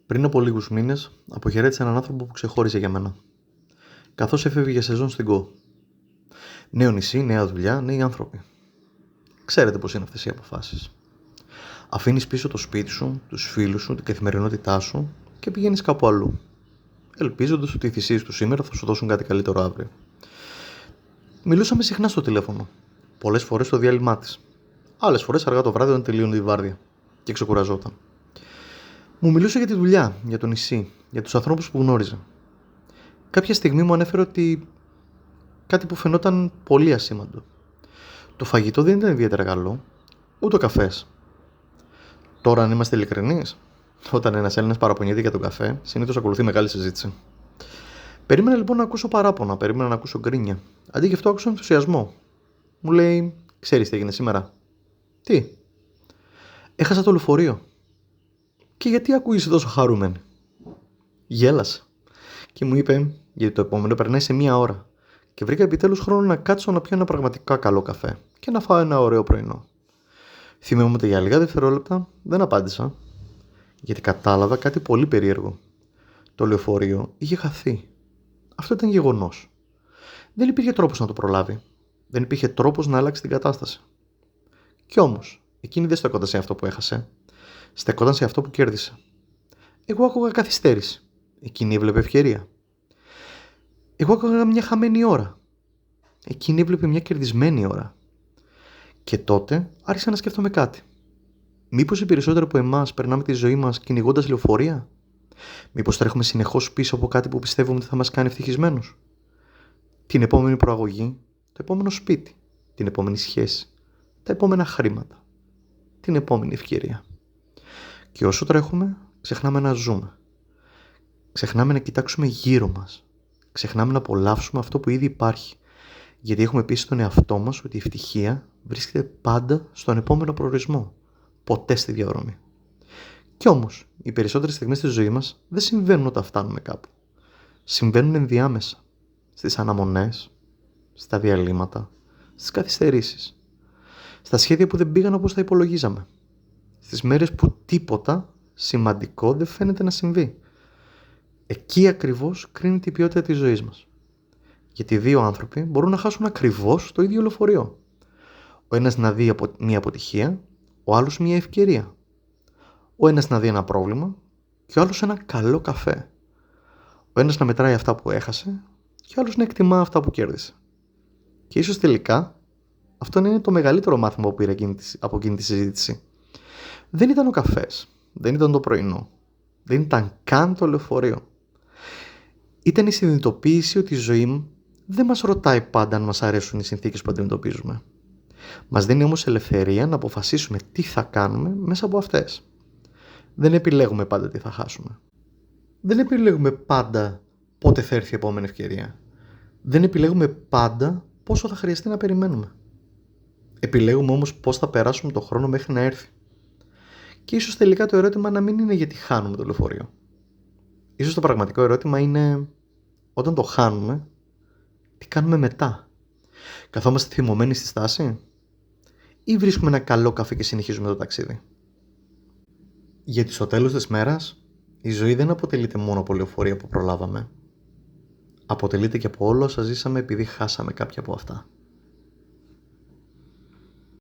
Πριν από λίγους μήνες, αποχαιρέτησα έναν άνθρωπο που ξεχώριζε για μένα. Καθώς έφευγε για σεζόν στην ΚΟ. Νέο νησί, νέα δουλειά, νέοι άνθρωποι. Ξέρετε πώς είναι αυτές οι αποφάσεις. Αφήνεις πίσω το σπίτι σου, τους φίλους σου, την καθημερινότητά σου και πηγαίνεις κάπου αλλού. Ελπίζοντας ότι οι θυσίες του σήμερα θα σου δώσουν κάτι καλύτερο αύριο. Μιλούσαμε συχνά στο τηλέφωνο. Πολλές φορές στο διάλειμμά της. Άλλες φορές αργά το βράδυ όταν τελείωνε η βάρδια και ξεκουραζόταν. Μου μιλούσε για τη δουλειά, για το νησί, για τους ανθρώπους που γνώριζε. Κάποια στιγμή μου ανέφερε ότι κάτι που φαινόταν πολύ ασήμαντο. Το φαγητό δεν ήταν ιδιαίτερα καλό, ούτε ο καφές. Τώρα, αν είμαστε ειλικρινείς, όταν ένας Έλληνας παραπονιέται για τον καφέ, συνήθως ακολουθεί μεγάλη συζήτηση. Περίμενα λοιπόν να ακούσω παράπονα, περίμενα να ακούσω γκρίνια. Αντί γι' αυτό άκουσα ενθουσιασμό. Μου λέει: Ξέρεις τι έγινε σήμερα? Τι? Έχασα το λεωφορείο. Και γιατί ακούγεσαι τόσο χαρούμενη? Γέλασε και μου είπε: Γιατί το επόμενο περνάει σε μία ώρα. Και βρήκα επιτέλους χρόνο να κάτσω να πιω ένα πραγματικά καλό καφέ και να φάω ένα ωραίο πρωινό. Θυμάμαι ότι για λίγα δευτερόλεπτα δεν απάντησα, γιατί κατάλαβα κάτι πολύ περίεργο. Το λεωφορείο είχε χαθεί. Αυτό ήταν γεγονός. Δεν υπήρχε τρόπος να το προλάβει. Δεν υπήρχε τρόπος να αλλάξει την κατάσταση. Κι όμως, εκείνη δεν στεκόταν σε αυτό που έχασε. Στεκόταν σε αυτό που κέρδισε. Εγώ άκουγα καθυστέρηση. Εκείνη έβλεπε ευκαιρία. Εγώ άκουγα μια χαμένη ώρα. Εκείνη έβλεπε μια κερδισμένη ώρα. Και τότε άρχισα να σκέφτομαι κάτι. Μήπως οι περισσότεροι από εμάς περνάμε τη ζωή μας κυνηγώντας λεωφορεία? Μήπως τρέχουμε συνεχώς πίσω από κάτι που πιστεύουμε ότι θα μας κάνει ευτυχισμένους? Την επόμενη προαγωγή, το επόμενο σπίτι, την επόμενη σχέση, τα επόμενα χρήματα, την επόμενη ευκαιρία. Και όσο τρέχουμε, ξεχνάμε να ζούμε. Ξεχνάμε να κοιτάξουμε γύρω μας. Ξεχνάμε να απολαύσουμε αυτό που ήδη υπάρχει. Γιατί έχουμε πει στον εαυτό μας ότι η ευτυχία βρίσκεται πάντα στον επόμενο προορισμό. Ποτέ στη διαδρομή. Κι όμως, οι περισσότερες στιγμές της ζωής μας δεν συμβαίνουν όταν φτάνουμε κάπου. Συμβαίνουν ενδιάμεσα. Στις αναμονές, στα διαλύματα, στις καθυστερήσεις. Στα σχέδια που δεν πήγαν όπως τα υπολογίζαμε. Στις μέρες που τίποτα σημαντικό δεν φαίνεται να συμβεί. Εκεί ακριβώς κρίνεται η ποιότητα της ζωής μας. Γιατί δύο άνθρωποι μπορούν να χάσουν ακριβώς το ίδιο λεωφορείο. Ο ένας να δει μια αποτυχία, ο άλλος μια ευκαιρία. Ο ένας να δει ένα πρόβλημα και ο άλλος ένα καλό καφέ. Ο ένας να μετράει αυτά που έχασε και ο άλλος να εκτιμά αυτά που κέρδισε. Και ίσως τελικά αυτό είναι το μεγαλύτερο μάθημα που πήρα από εκείνη τη συζήτηση. Δεν ήταν ο καφές, δεν ήταν το πρωινό, δεν ήταν καν το λεωφορείο. Ήταν η συνειδητοποίηση ότι η ζωή δεν μας ρωτάει πάντα αν μας αρέσουν οι συνθήκες που αντιμετωπίζουμε. Μας δίνει όμως ελευθερία να αποφασίσουμε τι θα κάνουμε μέσα από αυτές. Δεν επιλέγουμε πάντα τι θα χάσουμε. Δεν επιλέγουμε πάντα πότε θα έρθει η επόμενη ευκαιρία. Δεν επιλέγουμε πάντα πόσο θα χρειαστεί να περιμένουμε. Επιλέγουμε όμως πώς θα περάσουμε το χρόνο μέχρι να έρθει. Και ίσως τελικά το ερώτημα να μην είναι γιατί χάνουμε το λεωφορείο. Ίσως το πραγματικό ερώτημα είναι όταν το χάνουμε, τι κάνουμε μετά? Καθόμαστε θυμωμένοι στη στάση ή βρίσκουμε ένα καλό καφέ και συνεχίζουμε το ταξίδι? Γιατί στο τέλος της μέρας η ζωή δεν αποτελείται μόνο από λεωφορεία που προλάβαμε. Αποτελείται και από όλα όσα ζήσαμε επειδή χάσαμε κάποια από αυτά.